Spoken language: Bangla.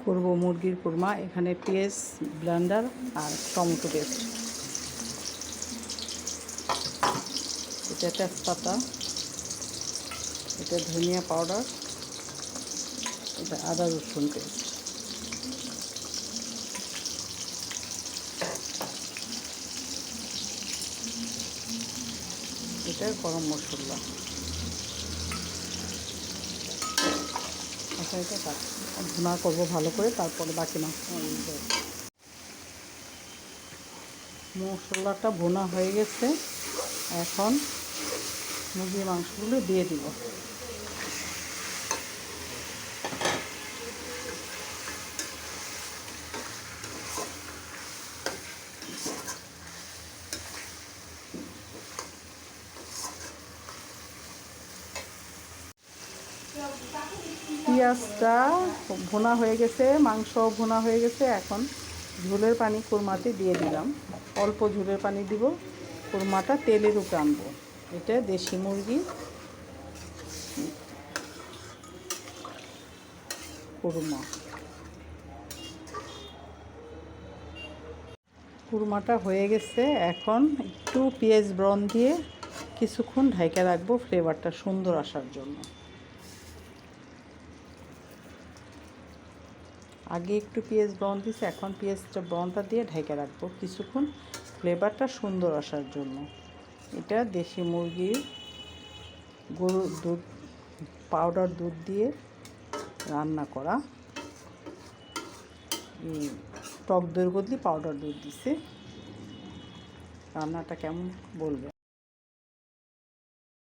করব মুরগির কুরমা। এখানে পেঁয়াজ ব্লেন্ডার আর টমেটো পেস্ট, এটা তেজপাতা, এটা ধনিয়া পাউডার, এটা আদা রসুন পেস্ট, এটা গরম মশলা। আচ্ছা, এটা ভুনা করবো ভালো করে, তারপরে বাকি মশলাটা ভুনা হয়ে গেছে। এখন মুরগির মাংসগুলো দিয়ে দিব। পেঁয়াজটা ভুনা হয়ে গেছে, মাংস ভুনা হয়ে গেছে। এখন ঝোলের পানি কুরমাতে দিয়ে দিলাম। অল্প ঝোলের পানি দিব, কুরমাটা তেলের উপরে আনবো। এটা দেশি মুরগি কুরমা। কুরমাটা হয়ে গেছে। এখন একটু পেঁয়াজ ব্রাউন দিয়ে কিছুক্ষণ ঢাইকা রাখবো ফ্লেভারটা সুন্দর আসার জন্য। আগে একটু পেঁয়াজ ব্রাউন দিয়েছি, এখন পেঁয়াজটা ব্রাউনটা দিয়ে ঢেকে রাখবো কিছুক্ষণ ফ্লেভারটা সুন্দর আসার জন্য। এটা দেশি মুরগির গরুর দুধ, পাউডার দুধ দিয়ে রান্না করা। টক দইয়ের বদলে পাউডার দুধ দিছে। রান্নাটা কেমন বলবে।